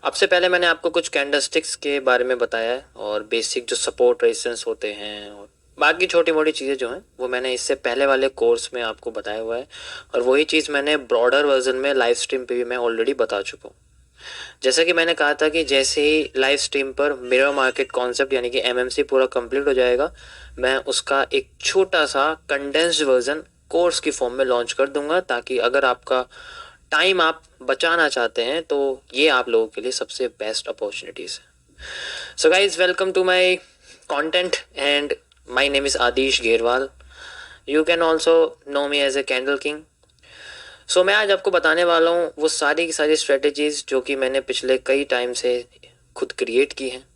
अब से पहले मैंने आपको कुछ कैंडलस्टिक्स के बारे में बताया है और बेसिक जो सपोर्ट रेजिस्टेंस होते हैं और बाकी छोटी मोटी चीज़ें जो हैं वो मैंने इससे पहले वाले कोर्स में आपको बताया हुआ है। और वही चीज़ मैंने ब्रॉडर वर्जन में लाइव स्ट्रीम पे भी मैं ऑलरेडी बता चुका हूँ। जैसा कि मैंने कहा था कि जैसे ही लाइव स्ट्रीम पर मिरर मार्केट कॉन्सेप्ट यानी कि एमएमसी पूरा कंप्लीट हो जाएगा, मैं उसका एक छोटा सा कंडेंस्ड वर्जन कोर्स की फॉर्म में लॉन्च कर दूंगा, ताकि अगर आपका टाइम आप बचाना चाहते हैं तो ये आप लोगों के लिए सबसे बेस्ट अपॉर्चुनिटीज है। So guys, welcome to my content and my name is Aadish Gherwal. You can also know me as a candle king. सो मैं आज आपको बताने वाला हूँ वो सारी की सारी स्ट्रेटेजीज जो कि मैंने पिछले कई टाइम से खुद क्रिएट की हैं।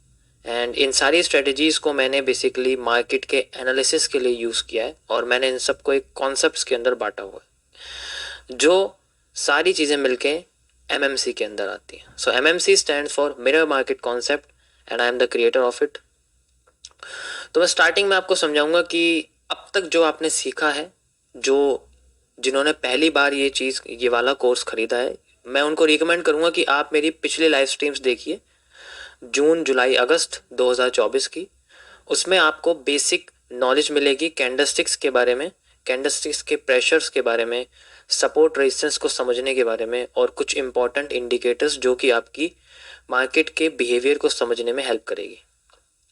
एंड इन सारी स्ट्रेटेजीज को मैंने बेसिकली मार्केट के एनालिसिस के लिए यूज़ किया है और मैंने इन सबको एक कॉन्सेप्ट्स के अंदर बांटा हुआ है, जो सारी चीज़ें मिलके एमएमसी के अंदर आती हैं। So MMC stand for mirror market concept and I am the creator of it. तो मैं स्टार्टिंग में आपको समझाऊंगा कि अब तक जो आपने सीखा है, जो जिन्होंने पहली बार ये वाला कोर्स खरीदा है, मैं उनको रिकमेंड करूंगा कि आप मेरी पिछली लाइव स्ट्रीम्स देखिए, जून जुलाई अगस्त 2024 की। उसमें आपको बेसिक नॉलेज मिलेगी कैंडलस्टिक्स के बारे में, कैंडलस्टिक्स के प्रेशर्स के बारे में, सपोर्ट रेजिस्टेंस को समझने के बारे में और कुछ इंपॉर्टेंट इंडिकेटर्स जो कि आपकी मार्केट के बिहेवियर को समझने में हेल्प करेगी।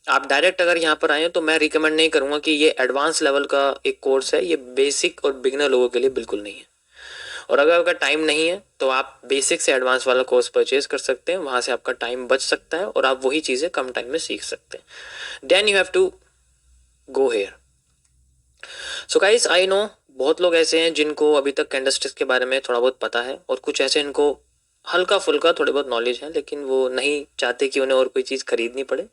आप डायरेक्ट अगर यहाँ पर आए तो मैं रिकमेंड नहीं करूँगा कि ये एडवांस लेवल का एक कोर्स है, ये बेसिक और बिगिनर लोगों के लिए बिल्कुल नहीं है। और अगर आपका टाइम नहीं है तो आप बेसिक से एडवांस वाला कोर्स परचेज कर सकते हैं, वहाँ से आपका टाइम बच सकता है और आप वही चीज़ें कम टाइम में सीख सकते हैं। Then you have to go here. So guys, I know बहुत लोग ऐसे हैं जिनको अभी तक कैंडलस्टिक्स के बारे में थोड़ा बहुत पता है और कुछ ऐसे इनको हल्का फुल्का थोड़े बहुत नॉलेज है, लेकिन वो नहीं चाहते कि उन्हें और कोई चीज़ खरीदनी पड़े।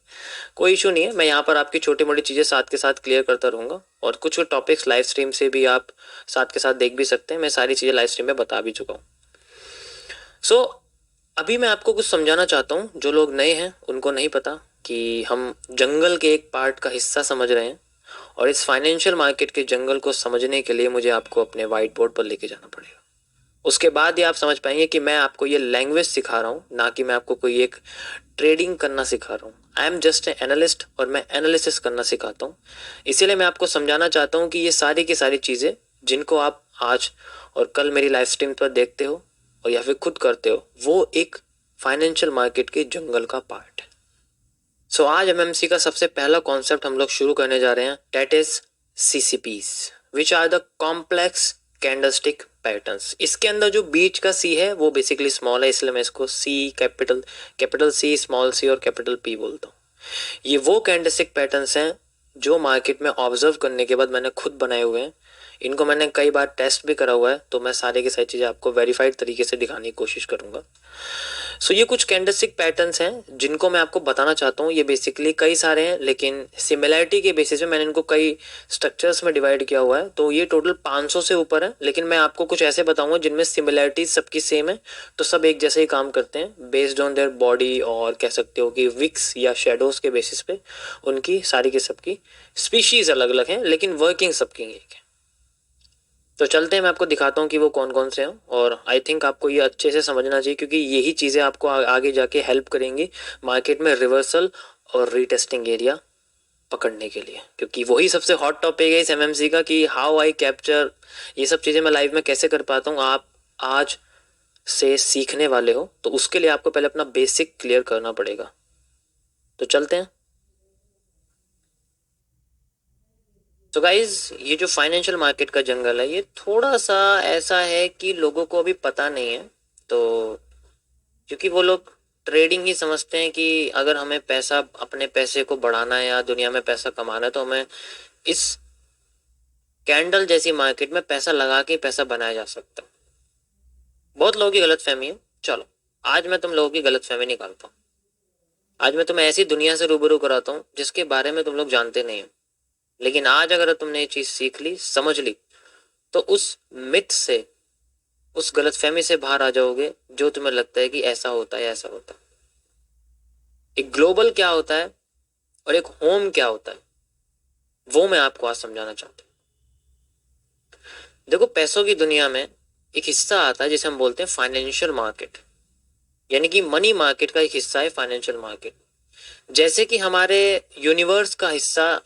कोई इशू नहीं है, मैं यहाँ पर आपकी छोटी मोटी चीज़ें साथ के साथ क्लियर करता रहूँगा और कुछ टॉपिक्स लाइव स्ट्रीम से भी आप साथ के साथ देख भी सकते हैं। मैं सारी चीज़ें लाइव स्ट्रीम में बता भी चुका हूँ। सो अभी मैं आपको कुछ समझाना चाहता हूँ। जो लोग नए हैं उनको नहीं पता कि हम जंगल के एक पार्ट का हिस्सा समझ रहे हैं और इस फाइनेंशियल मार्केट के जंगल को समझने के लिए मुझे आपको अपने वाइट बोर्ड पर लेके जाना पड़ेगा। उसके बाद ही आप समझ पाएंगे कि मैं आपको ये लैंग्वेज सिखा रहा हूँ, ना कि मैं आपको कोई एक ट्रेडिंग करना सिखा रहा हूँ। I am just a analyst और मैं एनालिसिस करना सिखाता हूँ। इसीलिए मैं आपको समझाना चाहता हूँ कि ये सारी की सारी चीज़ें जिनको आप आज और कल मेरी लाइव स्ट्रीम पर देखते हो और या फिर खुद करते हो, वो एक फाइनेंशियल मार्केट के जंगल का पार्ट है। सो आज एमएमसी का सबसे पहला कॉन्सेप्ट हम लोग शुरू करने जा रहे हैं, that is CCPs, which are the complex candlestick patterns. इसके अंदर जो बीच का सी है वो बेसिकली स्मॉल है, इसलिए मैं इसको सी capital capital C small C और कैपिटल पी बोलता हूँ। ये वो कैंडलस्टिक पैटर्न्स हैं जो मार्केट में ऑब्जर्व करने के बाद मैंने खुद बनाए हुए हैं। इनको मैंने कई बार टेस्ट भी करा हुआ है, तो मैं सारे की सारी चीज़ें आपको वेरीफाइड तरीके से दिखाने की कोशिश करूंगा। सो ये कुछ कैंडलस्टिक पैटर्न्स हैं जिनको मैं आपको बताना चाहता हूँ। ये बेसिकली कई सारे हैं, लेकिन सिमिलैरिटी के बेसिस पे मैंने इनको कई स्ट्रक्चर्स में डिवाइड किया हुआ है। तो ये टोटल 500 से ऊपर है, लेकिन मैं आपको कुछ ऐसे बताऊंगा जिनमें सिमिलैरिटीज सबकी सेम है, तो सब एक जैसे ही काम करते हैं बेस्ड ऑन देयर बॉडी, और कह सकते हो कि विक्स या शेडोज के बेसिस पे उनकी सारी की सबकी स्पीशीज अलग अलग हैं, लेकिन वर्किंग सबकी एक है। तो चलते हैं, मैं आपको दिखाता हूँ कि वो कौन कौन से हैं। और आई थिंक आपको ये अच्छे से समझना चाहिए, क्योंकि यही चीज़ें आपको आगे जाके हेल्प करेंगी मार्केट में रिवर्सल और रीटेस्टिंग एरिया पकड़ने के लिए, क्योंकि वही सबसे हॉट टॉपिक है इस एमएमसी का कि हाउ आई कैप्चर। ये सब चीज़ें मैं लाइव में कैसे कर पाता हूँ, आप आज से सीखने वाले हो, तो उसके लिए आपको पहले अपना बेसिक क्लियर करना पड़ेगा। तो चलते हैं। तो गाइज, ये जो फाइनेंशियल मार्केट का जंगल है, ये थोड़ा सा ऐसा है कि लोगों को अभी पता नहीं है। तो क्योंकि वो लोग ट्रेडिंग ही समझते हैं कि अगर हमें पैसा, अपने पैसे को बढ़ाना है या दुनिया में पैसा कमाना है, तो हमें इस कैंडल जैसी मार्केट में पैसा लगा के पैसा बनाया जा सकता है। बहुत लोगों की गलत फहमी है। चलो, आज मैं तुम लोगों की गलत फहमी निकालता हूँ। आज मैं तुम्हें ऐसी दुनिया से रूबरू कराता हूँ जिसके बारे में तुम लोग जानते नहीं हो, लेकिन आज अगर तुमने ये चीज सीख ली, समझ ली, तो उस मिथ से, उस गलतफहमी से बाहर आ जाओगे जो तुम्हें लगता है कि ऐसा होता है, ऐसा होता है। एक ग्लोबल क्या होता है और एक होम क्या होता है, वो मैं आपको आज समझाना चाहता हूँ। देखो, पैसों की दुनिया में एक हिस्सा आता है जिसे हम बोलते हैं फाइनेंशियल मार्केट। यानी कि मनी मार्केट का एक हिस्सा है फाइनेंशियल मार्केट। जैसे कि हमारे यूनिवर्स का हिस्सा,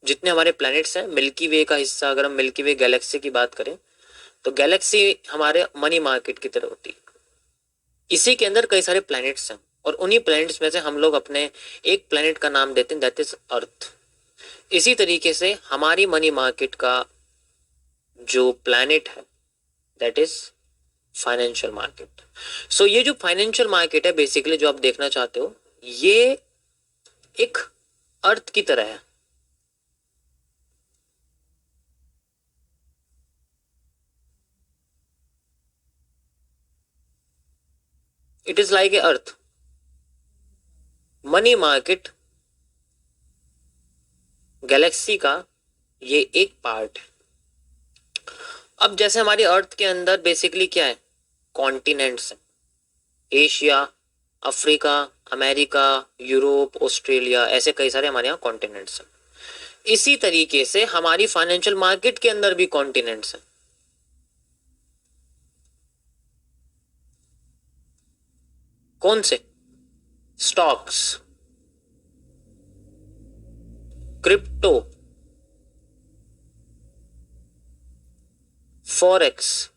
जितने हमारे प्लैनेट्स हैं, मिल्की वे का हिस्सा, अगर हम मिल्की वे गैलेक्सी की बात करें तो गैलेक्सी हमारे मनी मार्केट की तरह होती है। इसी के अंदर कई सारे प्लैनेट्स हैं और उन्हीं प्लैनेट्स में से हम लोग अपने एक प्लैनेट का नाम देते हैं, दैट इज अर्थ। इसी तरीके से हमारी मनी मार्केट का जो प्लैनेट है दैट इज फाइनेंशियल मार्केट। सो ये जो फाइनेंशियल मार्केट है बेसिकली जो आप देखना चाहते हो, ये एक अर्थ की तरह है। It is like a earth. Money market Galaxy का ये एक पार्ट है। अब जैसे हमारी अर्थ के अंदर बेसिकली क्या है, कॉन्टिनेंट्स हैं, Asia, Africa, America, Europe, Australia, ऐसे कई सारे हमारे यहाँ कॉन्टिनेंट्स हैं। इसी तरीके से हमारी फाइनेंशियल मार्केट के अंदर भी कॉन्टिनेंट्स हैं। कौन से? Stocks, crypto, forex,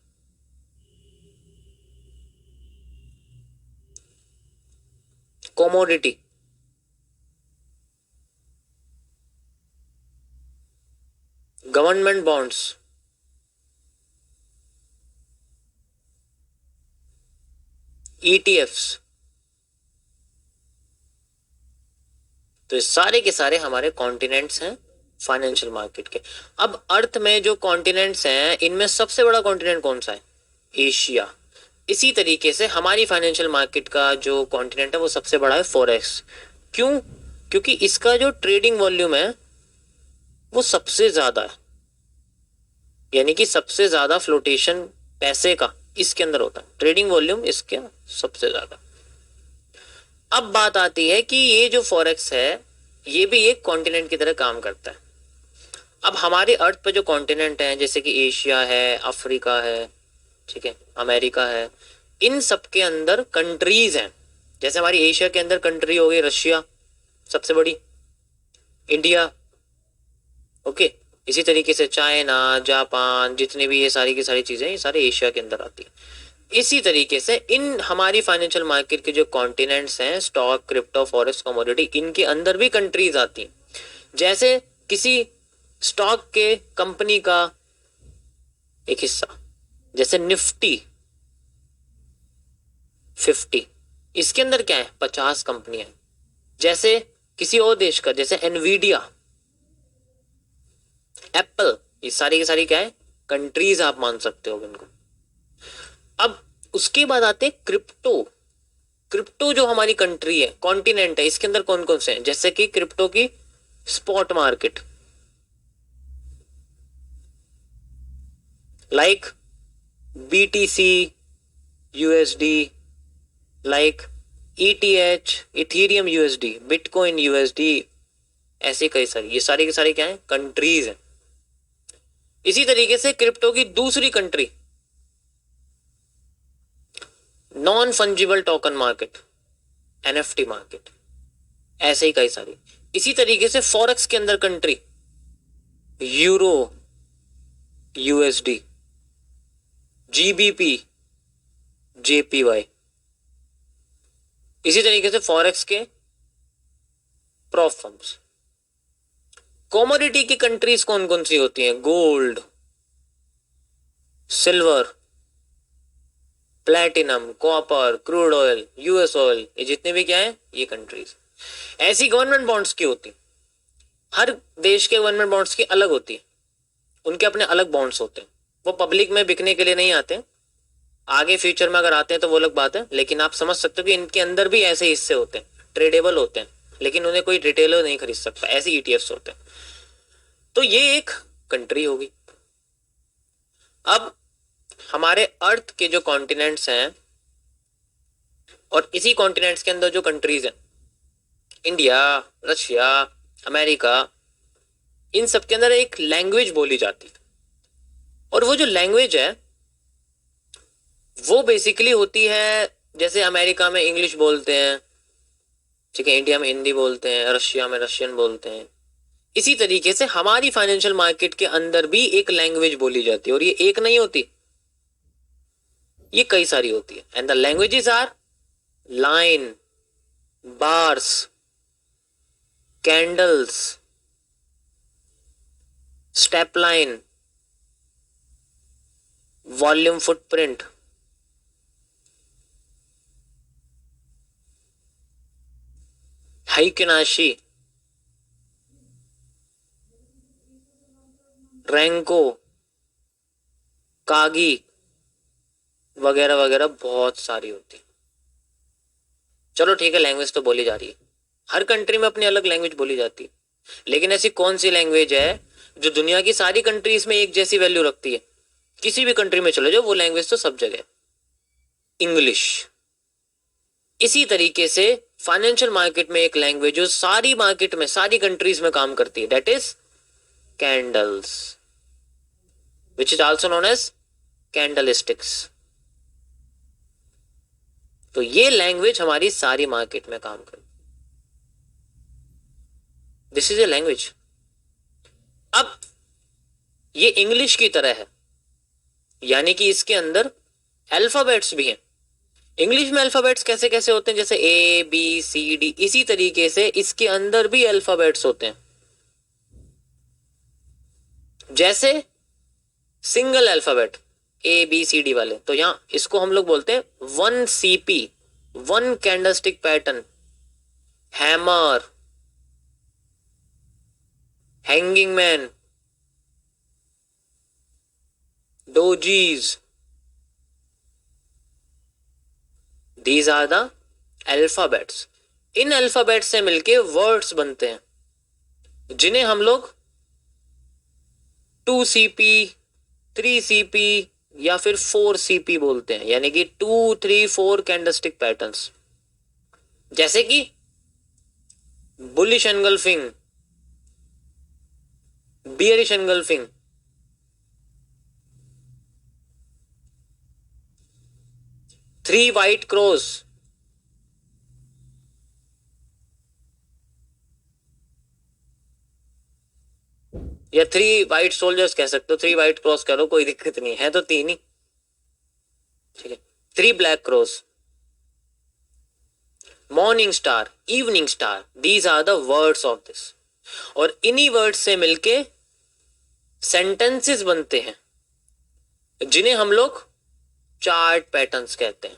commodity, government bonds, ETFs. तो ये सारे के सारे हमारे कॉन्टिनेंट्स हैं फाइनेंशियल मार्केट के। अब अर्थ में जो कॉन्टिनेंट्स हैं इनमें सबसे बड़ा कॉन्टिनेंट कौन सा है? एशिया। इसी तरीके से हमारी फाइनेंशियल मार्केट का जो कॉन्टिनेंट है वो सबसे बड़ा है फॉरेक्स। क्यों? क्योंकि इसका जो ट्रेडिंग वॉल्यूम है वो सबसे ज्यादा है, यानी कि सबसे ज्यादा फ्लोटेशन पैसे का इसके अंदर होता है, ट्रेडिंग वॉल्यूम इसके सबसे ज्यादा। अब बात आती है कि ये जो फॉरेक्स है ये भी एक कॉन्टिनेंट की तरह काम करता है। अब हमारे अर्थ पे जो कॉन्टिनेंट है जैसे कि एशिया है, अफ्रीका है, ठीक है, अमेरिका है, इन सब के अंदर कंट्रीज हैं। जैसे हमारी एशिया के अंदर कंट्री हो गई रशिया सबसे बड़ी, इंडिया, ओके। इसी तरीके से चाइना, जापान, जितने भी ये सारी की सारी चीजें ये सारे एशिया के अंदर आती है। इसी तरीके से इन हमारी फाइनेंशियल मार्केट के जो कॉन्टिनेंट्स हैं, स्टॉक, क्रिप्टो, फॉरेक्स, कमोडिटी, इनके अंदर भी कंट्रीज आती हैं। जैसे किसी स्टॉक के कंपनी का एक हिस्सा, जैसे निफ्टी 50, इसके अंदर क्या है, 50 कंपनियां हैं। जैसे किसी और देश का, जैसे एनवीडिया, एप्पल, ये सारी की सारी क्या है, कंट्रीज आप मान सकते हो इनको। अब उसके बाद आते हैं क्रिप्टो। क्रिप्टो जो हमारी कंट्री है, कॉन्टिनेंट है, इसके अंदर कौन कौन से हैं? जैसे कि क्रिप्टो की spot market, like BTC, USD, like ETH, Ethereum USD, bitcoin USD, ऐसे कई सारी, ये सारी के सारे क्या है, कंट्रीज हैं। इसी तरीके से क्रिप्टो की दूसरी country, non fungible token market, NFT market, ऐसे ही कई सारी। इसी तरीके से फॉरेक्स के अंदर country, euro, USD, GBP, JPY. इसी तरीके से फॉरेक्स के प्रॉप फर्म्स। कॉमोडिटी की कंट्रीज कौन कौन सी होती हैं? Gold, silver, platinum, copper, crude oil, US oil, ये जितने भी क्या है ये कंट्रीज। ऐसी गवर्नमेंट बॉन्ड्स की होती, हर देश के गवर्नमेंट बॉन्ड्स की अलग होती है, उनके अपने अलग बॉन्ड्स होते हैं। वो पब्लिक में बिकने के लिए नहीं आते, आगे फ्यूचर में अगर आते हैं तो वो अलग बात है, लेकिन आप समझ सकते हो कि इनके अंदर भी ऐसे हिस्से होते हैं, ट्रेडेबल होते हैं, लेकिन उन्हें कोई रिटेलर नहीं खरीद सकता, ऐसे ईटीएफ्स होते हैं। तो ये एक कंट्री होगी। अब हमारे अर्थ के जो कॉन्टिनेंट्स हैं और इसी कॉन्टिनेंट्स के अंदर जो कंट्रीज हैं, इंडिया, रशिया, अमेरिका, इन सब के अंदर एक लैंग्वेज बोली जाती है। और वो जो लैंग्वेज है वो बेसिकली होती है जैसे अमेरिका में इंग्लिश बोलते हैं, ठीक है, इंडिया में हिंदी बोलते हैं, रशिया में रशियन बोलते हैं, इसी तरीके से हमारी फाइनेंशियल मार्केट के अंदर भी एक लैंग्वेज बोली जाती है, और ये एक नहीं होती, ये कई सारी होती है। And the languages are line, bars, candles, step line, volume footprint, heikin ashi, renko, kagi वगैरह वगैरह बहुत सारी होती है। चलो ठीक है, लैंग्वेज तो बोली जा रही है, हर कंट्री में अपनी अलग लैंग्वेज बोली जाती है, लेकिन ऐसी कौन सी लैंग्वेज है जो दुनिया की सारी कंट्रीज में एक जैसी वैल्यू रखती है? किसी भी कंट्री में चले जाओ, वो लैंग्वेज तो सब जगह, इंग्लिश। इसी तरीके से फाइनेंशियल मार्केट में एक लैंग्वेज जो सारी मार्केट में, सारी कंट्रीज में काम करती है, that is candles, which is also known as candlesticks. तो ये लैंग्वेज हमारी सारी मार्केट में काम करती है, दिस इज ए लैंग्वेज। अब ये इंग्लिश की तरह है, यानी कि इसके अंदर अल्फाबेट्स भी हैं। इंग्लिश में अल्फाबेट्स कैसे कैसे होते हैं, जैसे ए बी सी डी, इसी तरीके से इसके अंदर भी अल्फाबेट्स होते हैं। जैसे single alphabet A B C D वाले, तो यहां इसको हम लोग बोलते हैं 1 CP, 1 candlestick pattern, hammer, hanging man, dojis, these are the alphabets. इन अल्फाबेट्स से मिलके वर्ड्स बनते हैं, जिन्हें हम लोग 2 CP, 3 CP या फिर 4 CP बोलते हैं, यानी कि 2, 3, 4 कैंडलस्टिक पैटर्न्स। जैसे कि bullish engulfing, bearish engulfing, three white cross, या 3 वाइट सोल्जर्स कह सकते हो, 3 वाइट क्रॉस करो, कोई दिक्कत नहीं है, तो 3 ही, ठीक है। 3 black crows, morning star, evening star, these are the words of this. और इन्हीं वर्ड्स से मिलके सेंटेंसेस बनते हैं, जिन्हें हम लोग चार्ट पैटर्न्स कहते हैं।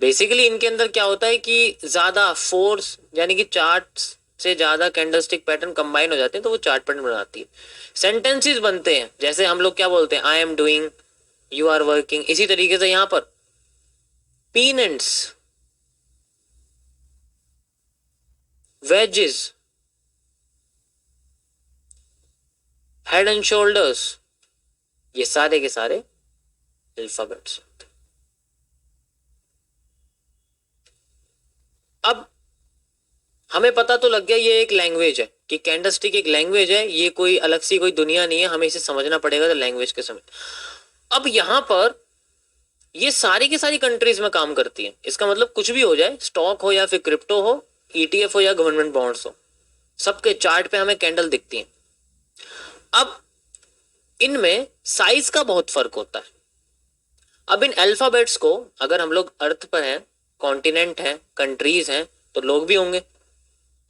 बेसिकली इनके अंदर क्या होता है कि ज्यादा फोर्स, यानी कि चार्ट से ज्यादा कैंडलस्टिक पैटर्न कंबाइन हो जाते हैं, तो वो चार्ट पैटर्न बनाती है। सेंटेंसेस बनते हैं, जैसे हम लोग क्या बोलते हैं, I am doing, you are working. इसी तरीके से यहां पर pennants, wedges, head and shoulders, ये सारे के सारे अल्फाबेट्स। अब हमें पता तो लग गया ये एक लैंग्वेज है, कि कैंडलस्टिक एक लैंग्वेज है, ये कोई अलग सी कोई दुनिया नहीं है, हमें इसे समझना पड़ेगा तो लैंग्वेज के समय। अब यहां पर ये सारी की सारी कंट्रीज में काम करती है, इसका मतलब कुछ भी हो जाए, स्टॉक हो या फिर क्रिप्टो हो, ETF हो या गवर्नमेंट बॉन्ड्स हो, सबके चार्ट पे हमें कैंडल दिखती है। अब इनमें साइज का बहुत फर्क होता है। अब इन अल्फाबेट्स को अगर हम लोग अर्थ पर हैं, कॉन्टिनेंट हैं, कंट्रीज हैं, तो लोग भी होंगे।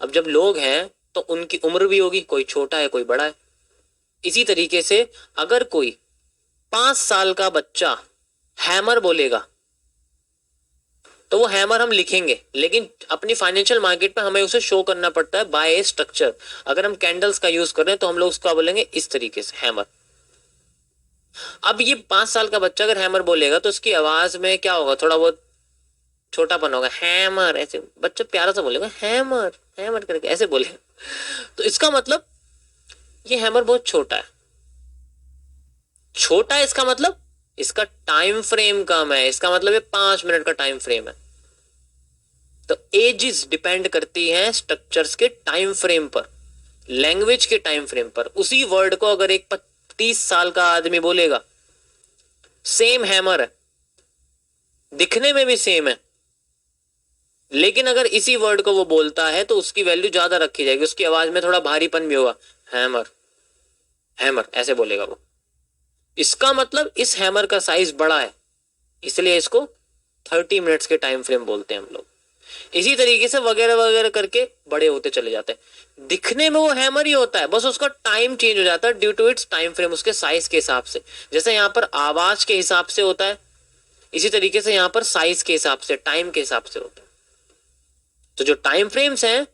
अब जब लोग हैं तो उनकी उम्र भी होगी, कोई छोटा है कोई बड़ा है। इसी तरीके से अगर कोई 5 साल का बच्चा हैमर बोलेगा, तो वो हैमर हम लिखेंगे, लेकिन अपनी फाइनेंशियल मार्केट पे हमें उसे शो करना पड़ता है बाय ए स्ट्रक्चर। अगर हम कैंडल्स का यूज कर रहे हैं तो हम लोग उसको बोलेंगे इस तरीके से, हैमर। अब ये 5 साल का बच्चा अगर हैमर बोलेगा तो उसकी आवाज में क्या होगा, थोड़ा बहुत छोटापन होगा, हैमर, ऐसे बच्चा प्यारा सा बोलेगा, हैमर हैमर करके ऐसे बोलेगा। तो इसका मतलब ये हैमर बहुत छोटा है। छोटा है इसका मतलब इसका टाइम फ्रेम कम है, इसका मतलब ये 5 मिनट का टाइम फ्रेम है। तो एजेस डिपेंड करती हैं स्ट्रक्चर्स के टाइम फ्रेम पर, लैंग्वेज के टाइम फ्रेम पर। उसी वर्ड को अगर एक 30 साल का आदमी बोलेगा सेम हैमर है, दिखने में भी सेम है, लेकिन अगर इसी वर्ड को वो बोलता है तो उसकी वैल्यू ज्यादा रखी जाएगी, उसकी आवाज में थोड़ा भारीपन भी होगा। हैमर, हैमर ऐसे बोलेगा वो। इसका मतलब इस हैमर का साइज बड़ा है, इसलिए इसको 30 मिनट्स के टाइम फ्रेम बोलते हैं हम लोग। इसी तरीके से वगैरह वगैरह करके बड़े होते चले जाते हैं। दिखने में वो हैमर ही होता है, बस उसका टाइम चेंज हो जाता है due to its time frame, उसके साइज के हिसाब से। जैसे यहाँ पर आवाज के हिसाब से होता है, इसी तरीके से यहाँ पर साइज के हिसाब से, टाइम के हिसाब से होता है। तो जो टाइम फ्रेम्स हैं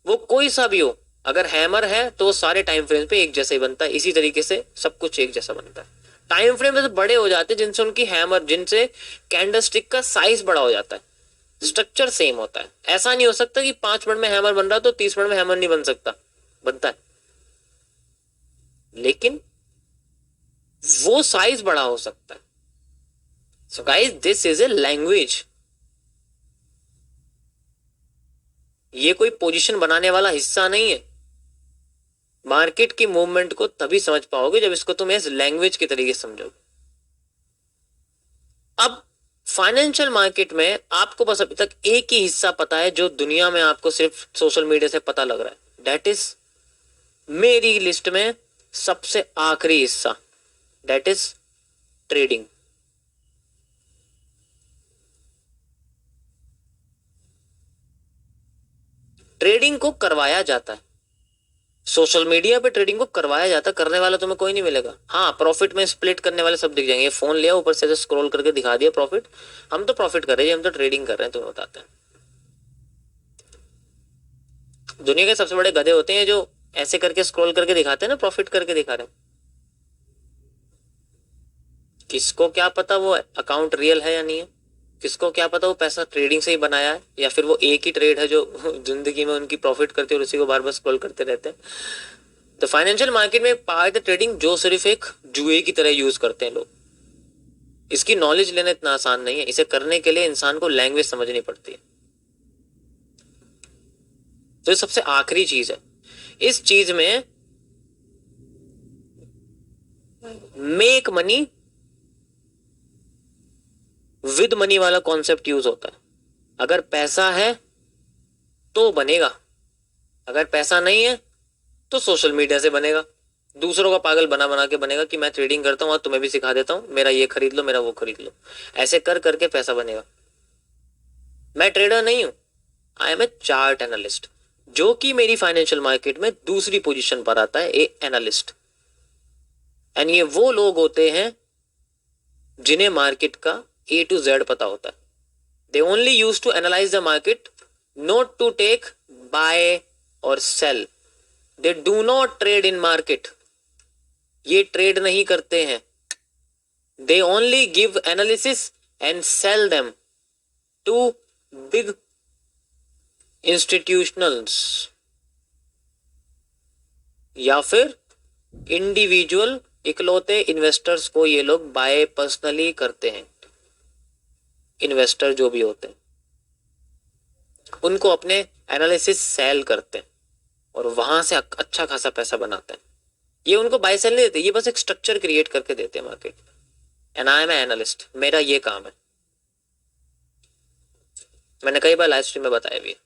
वो कोई सा भी हो, अगर हैमर है तो सारे टाइम फ्रेम्स पे एक जैसा ही बनता है, इसी तरीके से सब कुछ एक जैसा बनता है। टाइम फ्रेम तो बड़े हो जाते हैं जिनसे उनकी हैमर, जिनसे कैंडलस्टिक का साइज बड़ा हो जाता है, स्ट्रक्चर सेम होता है। ऐसा नहीं हो सकता कि 5 मिनट में हैमर बन रहा तो 30 मिनट में हैमर नहीं बन सकता, बनता है, लेकिन वो साइज बड़ा हो सकता है। So guys, this is a language. ये कोई पोजीशन बनाने वाला हिस्सा नहीं है। मार्केट की मूवमेंट को तभी समझ पाओगे जब इसको तुम एज लैंग्वेज के तरीके से समझोगे। अब फाइनेंशियल मार्केट में आपको बस अभी तक एक ही हिस्सा पता है जो दुनिया में आपको सिर्फ सोशल मीडिया से पता लग रहा है, दैट इज मेरी लिस्ट में सबसे आखिरी हिस्सा, दैट इज ट्रेडिंग। ट्रेडिंग को करवाया जाता है सोशल मीडिया पे, ट्रेडिंग को करवाया जाता है, करने वाला तुम्हें कोई नहीं मिलेगा। हाँ, प्रॉफिट में स्प्लिट करने वाले सब दिख जाएंगे, फोन लिया ऊपर से स्क्रॉल करके दिखा दिया प्रॉफिट, हम तो प्रॉफिट कर रहे हैं, हम तो ट्रेडिंग कर रहे हैं, तुम्हें बताते हैं। दुनिया के सबसे बड़े गधे होते हैं जो ऐसे करके स्क्रॉल करके दिखाते हैं ना, प्रॉफिट करके दिखा रहे हैं। किसको क्या पता वो अकाउंट रियल है या नहीं है, किसको क्या पता वो पैसा ट्रेडिंग से ही बनाया है, या फिर वो एक ही ट्रेड है जो जिंदगी में उनकी प्रॉफिट करते हैं और उसी को बार बार स्क्रॉल करते रहते हैं। तो फाइनेंशियल मार्केट में एक पार्ट है ट्रेडिंग, जो सिर्फ एक जुए की तरह यूज करते हैं लोग। इसकी नॉलेज लेना इतना आसान नहीं है, इसे करने के लिए इंसान को लैंग्वेज समझनी पड़ती है। तो ये सबसे आखिरी चीज है। इस चीज में मेक मनी विद मनी वाला कॉन्सेप्ट यूज होता है। अगर पैसा है तो बनेगा, अगर पैसा नहीं है तो सोशल मीडिया से बनेगा, दूसरों का पागल बना बना के बनेगा कि मैं ट्रेडिंग करता हूं और तुम्हें भी सिखा देता हूं, मेरा ये खरीद लो, मेरा वो खरीद लो। ऐसे कर करके पैसा बनेगा। मैं ट्रेडर नहीं हूं, I am a chart analyst, जो कि मेरी फाइनेंशियल मार्केट में दूसरी पोजीशन पर आता है, ए एनालिस्ट। एंड ये वो लोग होते हैं जिन्हें मार्केट का ए टू जेड पता होता है। They only use to analyse the market, not to take buy और sell. They do not trade in market, ये ट्रेड नहीं करते हैं। They only give analysis and sell them to big institutionals या फिर इंडिविजुअल इकलौते इन्वेस्टर्स को ये लोग बाय पर्सनली करते हैं। इन्वेस्टर जो भी होते हैं उनको अपने एनालिसिस सेल करते हैं और वहां से अच्छा खासा पैसा बनाते हैं। ये उनको बाय सेल नहीं देते, ये बस एक स्ट्रक्चर क्रिएट करके देते हैं market. And I M analyst, मेरा ये काम है। मैंने कई बार लाइव स्ट्रीम में बताया भी है।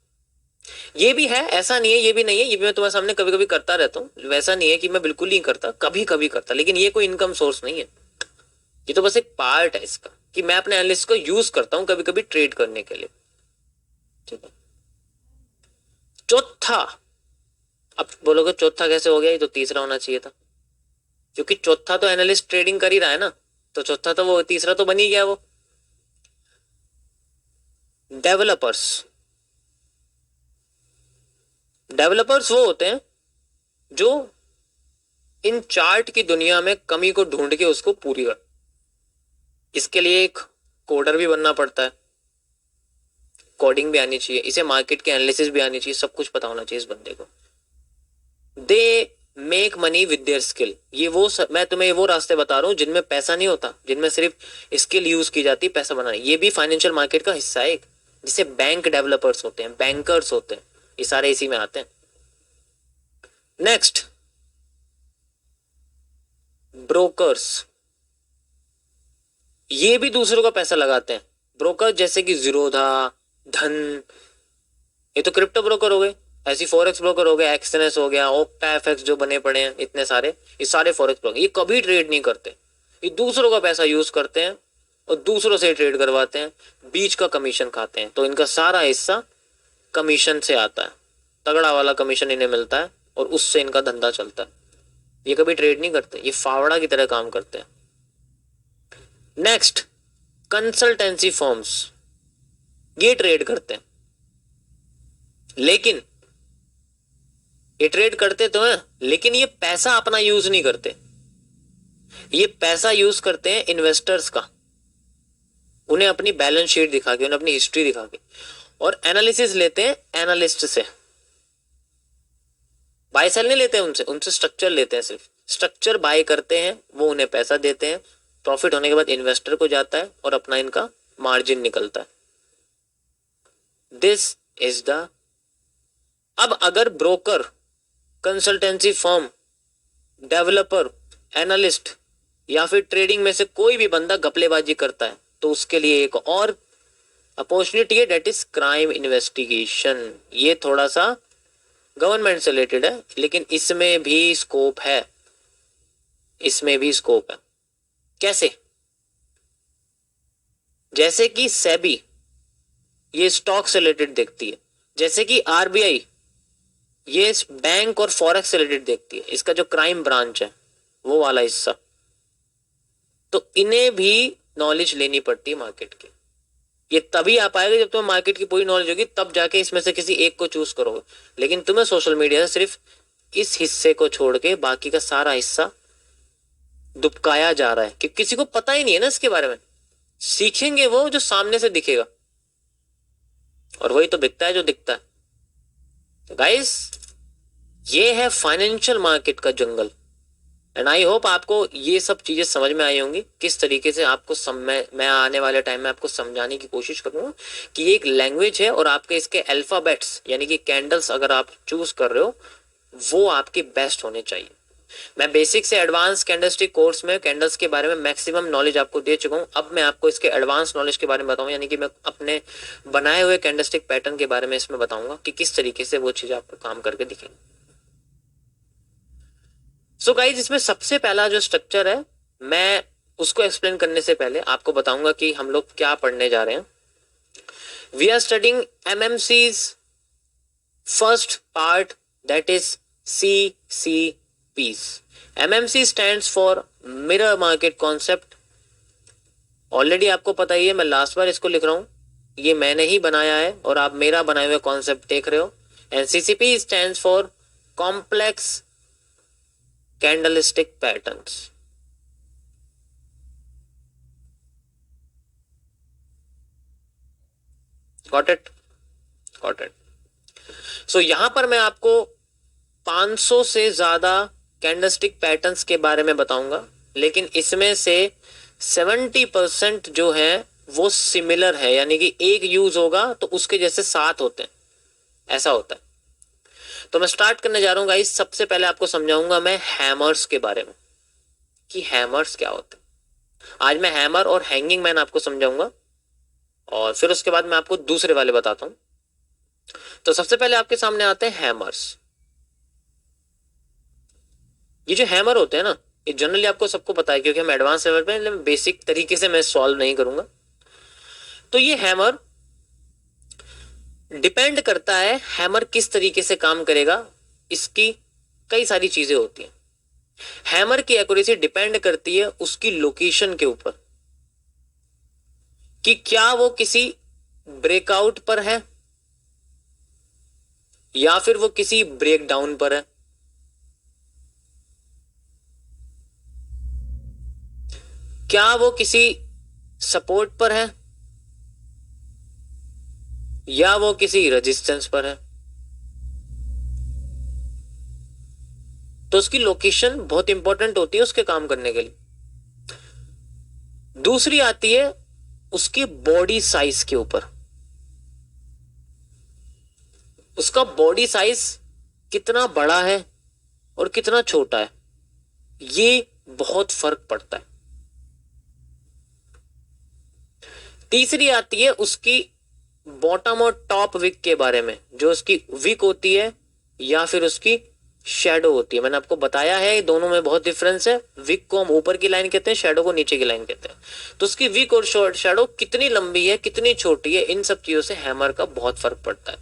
ये भी है, ऐसा नहीं है ये भी नहीं है, ये भी मैं तुम्हारे सामने कभी कभी करता रहता हूँ। वैसा नहीं है कि मैं बिल्कुल नहीं करता, कभी कभी करता, लेकिन ये कोई इनकम सोर्स नहीं है। ये तो बस एक पार्ट है इसका कि मैं अपने एनालिस्ट को यूज करता हूं कभी कभी ट्रेड करने के लिए। ठीक है, चौथा, अब बोलोगे चौथा कैसे हो गया, ये तो तीसरा होना चाहिए था, क्योंकि चौथा तो एनालिस्ट ट्रेडिंग कर ही रहा है ना, तो चौथा तो वो तीसरा तो बन ही गया। वो डेवलपर्स, डेवलपर्स वो होते हैं जो इन चार्ट की दुनिया में कमी को ढूंढ के उसको पूरी कर। इसके लिए एक कोडर भी बनना पड़ता है, कोडिंग भी आनी चाहिए, इसे मार्केट के एनालिसिस भी आनी चाहिए, सब कुछ पता होना चाहिए इस बंदे को। They make money with their skill. ये वो मैं तुम्हें वो रास्ते बता रहा हूँ जिनमें पैसा नहीं होता, जिनमें सिर्फ स्किल यूज की जाती है पैसा बनाने। ये भी फाइनेंशियल मार्केट का हिस्सा है एक, जिसे बैंक डेवलपर्स होते हैं, बैंकर्स होते हैं, ये सारे इसी में आते हैं। Next, brokers. ये भी दूसरों का पैसा लगाते हैं। ब्रोकर जैसे कि जीरोधा, धन, ये तो क्रिप्टो ब्रोकर हो गए। ऐसी फॉरेक्स ब्रोकर हो गया, एक्सएनएस हो गया, ओक्टा एफएक्स जो बने पड़े हैं इतने सारे, ये सारे फॉरेक्स ब्रोकर, ये कभी ट्रेड नहीं करते। ये दूसरों का पैसा यूज करते हैं और दूसरों से ट्रेड करवाते हैं, बीच का कमीशन खाते हैं। तो इनका सारा हिस्सा कमीशन से आता है, तगड़ा वाला कमीशन इन्हें मिलता है और उससे इनका धंधा चलता है। ये कभी ट्रेड नहीं करते, ये फावड़ा की तरह काम करते हैं। नेक्स्ट, कंसल्टेंसी फर्म्स, ये ट्रेड करते हैं, लेकिन ये ट्रेड करते तो हैं, लेकिन ये पैसा अपना यूज नहीं करते। ये पैसा यूज करते हैं इन्वेस्टर्स का, उन्हें अपनी बैलेंस शीट दिखा के, उन्हें अपनी हिस्ट्री दिखा के, और एनालिसिस लेते हैं एनालिस्ट से। बाय सेल नहीं लेते उनसे, उनसे स्ट्रक्चर लेते हैं, सिर्फ स्ट्रक्चर बाय करते हैं, वो उन्हें पैसा देते हैं, प्रॉफिट होने के बाद इन्वेस्टर को जाता है और अपना इनका मार्जिन निकलता है। This is the. अब अगर broker, consultancy firm, developer, analyst या फिर ट्रेडिंग में से कोई भी बंदा घपलेबाजी करता है तो उसके लिए एक और अपॉर्चुनिटी है, डेट इज क्राइम इन्वेस्टिगेशन। ये थोड़ा सा गवर्नमेंट से रिलेटेड है, लेकिन इसमें भी स्कोप है, इसमें भी स्कोप है। कैसे? जैसे कि सेबी ये स्टॉक से रिलेटेड देखती है, जैसे कि आरबीआई ये बैंक और फॉरेक्स से रिलेटेड देखती है, इसका जो क्राइम ब्रांच है वो वाला हिस्सा। तो इन्हें भी नॉलेज लेनी पड़ती है मार्केट की। ये तभी आ पाएगा जब तुम्हें मार्केट की पूरी नॉलेज होगी, तब जाके इसमें से किसी एक को चूज करोगे। लेकिन तुम्हें सोशल मीडिया से सिर्फ इस हिस्से को छोड़ के बाकी का सारा हिस्सा दुबकाया जा रहा है, कि किसी को पता ही नहीं है ना इसके बारे में। सीखेंगे वो जो सामने से दिखेगा, और वही तो बिकता है जो दिखता है। तो गाइस, ये है फाइनेंशियल मार्केट का जंगल। एंड आई होप आपको ये सब चीजें समझ में आई होंगी, किस तरीके से आपको मैं आने वाले टाइम में आपको समझाने की कोशिश करूंगा कि ये एक लैंग्वेज है और आपके इसके अल्फाबेट्स यानी कि कैंडल्स अगर आप चूज कर रहे हो वो आपके बेस्ट होने चाहिए। मैं बेसिक से एडवांस कैंडलस्टिक कोर्स में कैंडल्स के बारे में मैक्सिमम नॉलेज आपको दे चुका हूं। अब मैं आपको इसके एडवांस नॉलेज के बारे में बताऊंगा, यानी कि मैं अपने बनाए हुए कैंडलस्टिक पैटर्न के बारे में इसमें बताऊंगा कि किस तरीके से वो चीज आपको काम करके दिखेंगी। सो गाइज, इसमें सबसे पहला जो स्ट्रक्चर है, मैं उसको एक्सप्लेन करने से पहले आपको बताऊंगा कि हम लोग क्या पढ़ने जा रहे हैं। We are studying MMCs first part, that is CCPs। MMC stands for mirror market concept. Already आपको पता ही है, मैं लास्ट बार इसको लिख रहा हूं, ये मैंने ही बनाया है और आप मेरा बनाए हुए कॉन्सेप्ट देख रहे हो। And CCP stands for complex candlestick patterns. Got it? Got it. So यहां पर मैं आपको 500 से ज्यादा कैंडलस्टिक पैटर्न्स के बारे में बताऊंगा, लेकिन इसमें से 70% जो है वो सिमिलर है, यानी कि एक यूज होगा तो उसके जैसे 7 होते हैं, ऐसा होता है। तो मैं स्टार्ट करने जा रहा हूं गाइस। सबसे पहले आपको समझाऊंगा मैं हैमर्स के बारे में कि हैमर्स क्या होते हैं। आज मैं हैमर और हैंगिंग मैन आपको समझाऊंगा और फिर उसके बाद मैं आपको दूसरे वाले बताता हूं। तो सबसे पहले आपके सामने आते हैं हैमर्स। ये जो हैमर होते हैं ना, ये जनरली आपको सबको पता है क्योंकि हम एडवांस लेवल पे, बेसिक तरीके से मैं सॉल्व नहीं करूंगा। तो ये हैमर डिपेंड करता है, हैमर किस तरीके से काम करेगा, इसकी कई सारी चीजें होती हैं। हैमर की एक्यूरेसी डिपेंड करती है उसकी लोकेशन के ऊपर, कि क्या वो किसी ब्रेकआउट पर है या फिर वो किसी ब्रेकडाउन पर है। क्या वो किसी सपोर्ट पर है या वो किसी रेजिस्टेंस पर है। तो उसकी लोकेशन बहुत इंपॉर्टेंट होती है उसके काम करने के लिए। दूसरी आती है उसकी बॉडी साइज के ऊपर। उसका बॉडी साइज कितना बड़ा है और कितना छोटा है, ये बहुत फर्क पड़ता है। तीसरी आती है उसकी बॉटम और टॉप विक के बारे में, जो उसकी विक होती है या फिर उसकी शेडो होती है। मैंने आपको बताया है दोनों में बहुत डिफरेंस है। विक को हम ऊपर की लाइन कहते हैं, शेडो को नीचे की लाइन कहते हैं। तो उसकी विक और शेडो कितनी लंबी है, कितनी छोटी है, इन सब चीजों से हैमर का बहुत फर्क पड़ता है।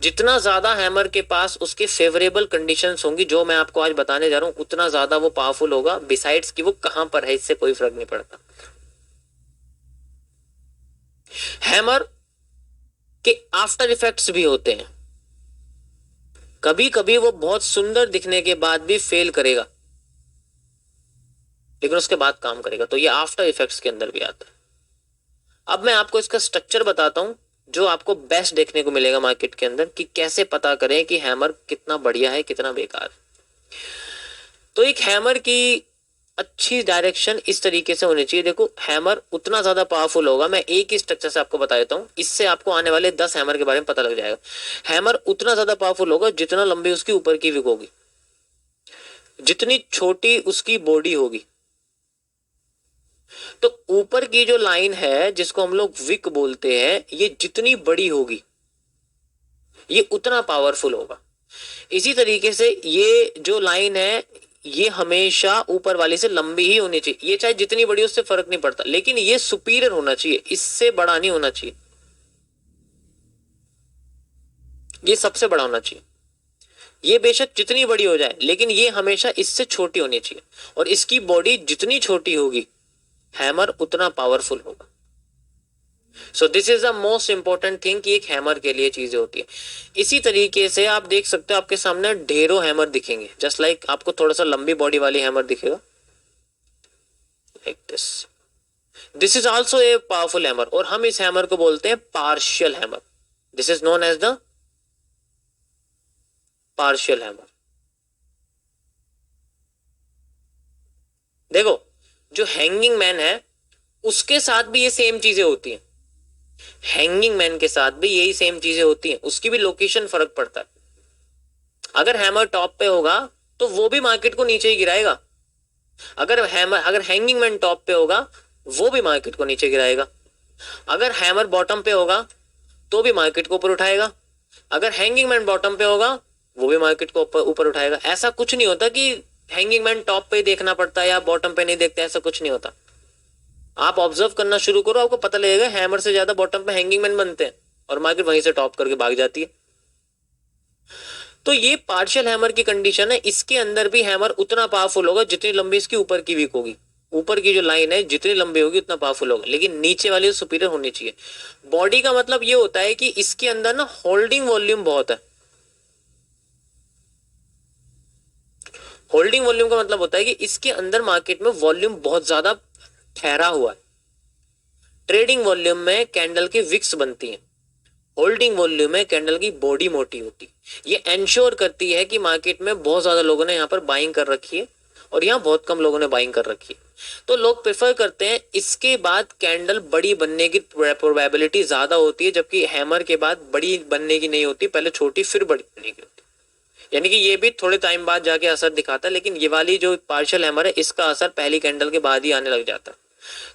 जितना ज्यादा हैमर के पास उसके फेवरेबल कंडीशंस होंगी, जो मैं आपको आज बताने जा रहा हूं, उतना ज्यादा वो पावरफुल होगा। बिसाइड्स कि वो कहां पर है, इससे कोई फर्क नहीं पड़ता। हैमर के आफ्टर इफेक्ट्स भी होते हैं। कभी कभी वो बहुत सुंदर दिखने के बाद भी फेल करेगा, लेकिन उसके बाद काम करेगा। तो ये आफ्टर इफेक्ट्स के अंदर भी आता है। अब मैं आपको इसका स्ट्रक्चर बताता हूं, जो आपको बेस्ट देखने को मिलेगा मार्केट के अंदर, कि कैसे पता करें कि हैमर कितना बढ़िया है, कितना बेकार है। तो एक हैमर की अच्छी डायरेक्शन इस तरीके से होनी चाहिए। देखो, हैमर उतना ज्यादा पावरफुल होगा, मैं एक ही स्ट्रक्चर से आपको बता देता हूं, इससे आपको आने वाले 10 हैमर के बारे में पता लग जाएगा। हैमर उतना ज्यादा पावरफुल होगा जितना लंबी उसकी ऊपर की विक होगी, जितनी छोटी उसकी बॉडी होगी। तो ऊपर की जो लाइन है जिसको हम लोग विक बोलते हैं, ये जितनी बड़ी होगी ये उतना पावरफुल होगा। इसी तरीके से ये जो लाइन है ये हमेशा ऊपर वाली से लंबी ही होनी चाहिए। ये चाहे जितनी बड़ी उससे फर्क नहीं पड़ता, लेकिन ये सुपीरियर होना चाहिए, इससे बड़ा नहीं होना चाहिए। ये सबसे बड़ा होना चाहिए। ये बेशक जितनी बड़ी हो जाए, लेकिन ये हमेशा इससे छोटी होनी चाहिए। और इसकी बॉडी जितनी छोटी होगी, हैमर उतना पावरफुल होगा। So this is the most important thing कि एक हैमर के लिए चीजें होती है। इसी तरीके से आप देख सकते हो आपके सामने ढेरों हैमर दिखेंगे, जस्ट लाइक आपको थोड़ा सा लंबी बॉडी वाली हैमर दिखेगा, like this. This is also a powerful hammer, और हम इस हैमर को बोलते हैं partial hammer. This is known as the partial hammer. देखो, जो हैंगिंग मैन है उसके साथ भी ये सेम चीजें होती हैं। हैंगिंग मैन के साथ भी यही सेम चीजें होती हैं, उसकी भी लोकेशन फर्क पड़ता है। अगर हैमर टॉप पे होगा तो वो भी मार्केट को नीचे ही गिराएगा। अगर हैंगिंग मैन टॉप पे होगा वो भी मार्केट को नीचे गिराएगा। अगर हैमर बॉटम पे होगा तो भी मार्केट को ऊपर उठाएगा। अगर हैंगिंग मैन बॉटम पे होगा वो भी मार्केट को ऊपर उठाएगा। ऐसा कुछ नहीं होता कि हैंगिंग मैन टॉप पे देखना पड़ता है या बॉटम पे नहीं देखते, ऐसा कुछ नहीं होता। आप ऑब्जर्व करना शुरू करो, आपको पता लगेगा हैमर से ज्यादा बॉटम पे हैंगिंग मैन बनते हैं और मार्केट वहीं से टॉप करके भाग जाती है। तो ये पार्शियल हैमर की कंडीशन है। इसके अंदर भी हैमर उतना पावरफुल होगा जितनी लंबी इसकी ऊपर की वीक होगी। ऊपर की जो लाइन है जितनी लंबी होगी उतना पावरफुल होगा, लेकिन नीचे वाली सुपीरियर होनी चाहिए। बॉडी का मतलब ये होता है कि इसके अंदर ना होल्डिंग वॉल्यूम बहुत है। होल्डिंग वॉल्यूम का मतलब होता है कि इसके अंदर मार्केट में वॉल्यूम बहुत ज्यादा ठहरा हुआ है। ट्रेडिंग वॉल्यूम में कैंडल की विक्स बनती हैं, होल्डिंग वॉल्यूम में कैंडल की बॉडी मोटी होती है। ये एंश्योर करती है कि मार्केट में बहुत ज्यादा लोगों ने यहाँ पर बाइंग कर रखी है और यहाँ बहुत कम लोगों ने बाइंग कर रखी है। तो लोग प्रेफर करते हैं इसके बाद कैंडल बड़ी बनने की प्रोबेबिलिटी ज्यादा होती है, जबकि हैमर के बाद बड़ी बनने की नहीं होती, पहले छोटी फिर बड़ी बनने की होती है। यानी कि ये भी थोड़े टाइम बाद जाके असर दिखाता है, लेकिन ये वाली जो पार्शियल हैमर है इसका असर पहली कैंडल के बाद ही आने लग जाता है।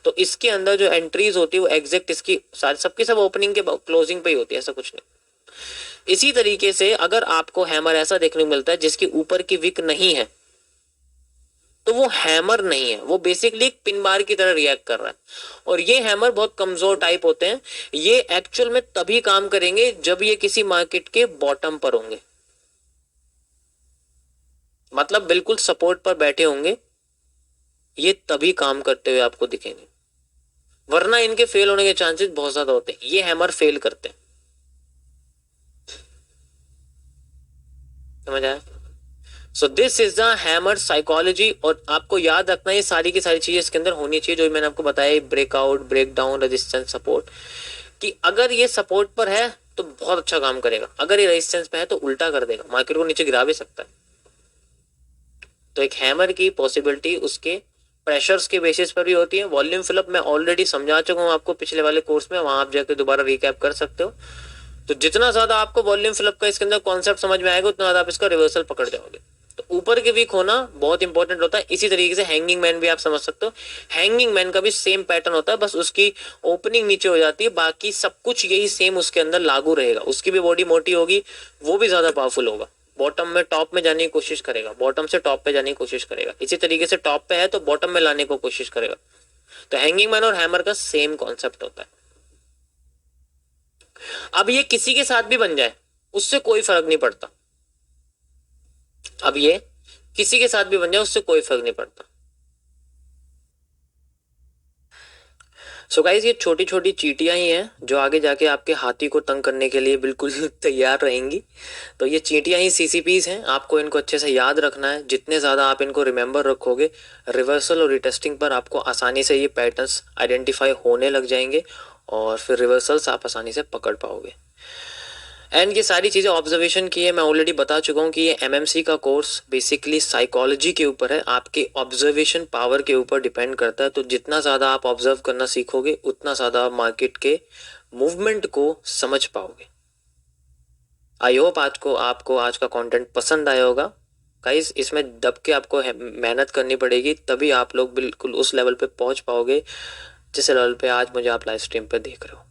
तो इसके अंदर जो एंट्रीज होती है वो एग्जैक्ट इसकी सबकी सब ओपनिंग के क्लोजिंग पे ही होती है, ऐसा कुछ नहीं। इसी तरीके से अगर आपको हैमर ऐसा देखने को मिलता है जिसकी ऊपर की विक नहीं है, तो वो हैमर नहीं है, वो बेसिकली एक पिन बार की तरह रिएक्ट कर रहा है। और ये हैमर बहुत कमजोर टाइप होते हैं। ये एक्चुअल में तभी काम करेंगे जब ये किसी मार्केट के बॉटम पर होंगे, मतलब बिल्कुल सपोर्ट पर बैठे होंगे, ये तभी काम करते हुए आपको दिखेंगे, वरना इनके फेल होने के चांसेस बहुत ज्यादा होते हैं। ये हैमर फेल करते हैं, समझ आया? So this is the hammer psychology. और आपको याद रखना ये सारी की सारी चीजें इसके अंदर होनी चाहिए जो मैंने आपको बताया, breakout, break down, resistance, support. कि अगर ये सपोर्ट पर है तो बहुत अच्छा काम करेगा, अगर ये रेजिस्टेंस पे है तो उल्टा कर देगा, मार्केट को नीचे गिरा भी सकता है। तो एक हैमर की पॉसिबिलिटी उसके प्रेशर्स के बेसिस पर भी होती है। वॉल्यूम फिलअप मैं ऑलरेडी समझा चुका हूँ आपको पिछले वाले कोर्स में, वहां आप जाकर दोबारा रिकैप कर सकते हो। तो जितना ज्यादा आपको वॉल्यूम फिलअप का इसके अंदर कॉन्सेप्ट समझ में आएगा उतना ज्यादा आप इसका रिवर्सल पकड़ जाओगे। तो ऊपर के वीक होना बहुत इंपॉर्टेंट होता है। इसी तरीके से हैंगिंग मैन भी आप समझ सकते हो, हैंगिंग मैन का भी सेम पैटर्न होता है, बस उसकी ओपनिंग नीचे हो जाती है, बाकी सब कुछ यही सेम उसके अंदर लागू रहेगा। उसकी भी बॉडी मोटी होगी, वो भी ज्यादा पावरफुल होगा, बॉटम में टॉप में जाने की कोशिश करेगा, बॉटम से टॉप पे जाने की कोशिश करेगा, इसी तरीके से टॉप पे है तो बॉटम में लाने को कोशिश करेगा। तो हैंगिंग मैन और हैमर का सेम कॉन्सेप्ट होता है। अब ये किसी के साथ भी बन जाए उससे कोई फर्क नहीं पड़ता, अब ये किसी के साथ भी बन जाए उससे कोई फर्क नहीं पड़ता। सो गाइस, ये छोटी छोटी चींटियां ही हैं जो आगे जाके आपके हाथी को तंग करने के लिए बिल्कुल तैयार रहेंगी। तो ये चींटियां ही सीसीपीज हैं, आपको इनको अच्छे से याद रखना है। जितने ज़्यादा आप इनको रिमेंबर रखोगे, रिवर्सल और रिटेस्टिंग पर आपको आसानी से ये पैटर्न्स आइडेंटिफाई होने लग जाएंगे और फिर रिवर्सल्स आप आसानी से पकड़ पाओगे। एंड ये सारी चीज़ें ऑब्जर्वेशन की है, मैं ऑलरेडी बता चुका हूँ कि ये एमएमसी का कोर्स बेसिकली साइकोलॉजी के ऊपर है, आपके ऑब्जर्वेशन पावर के ऊपर डिपेंड करता है। तो जितना ज़्यादा आप ऑब्जर्व करना सीखोगे उतना ज़्यादा आप मार्केट के मूवमेंट को समझ पाओगे। आई होप आपको आज का कंटेंट पसंद आया होगा। गाइस, इसमें दब के आपको मेहनत करनी पड़ेगी, तभी आप लोग बिल्कुल उस लेवल पे पहुंच पाओगे जिस लेवल पे आज मुझे आप लाइव स्ट्रीम पे देख रहे हो।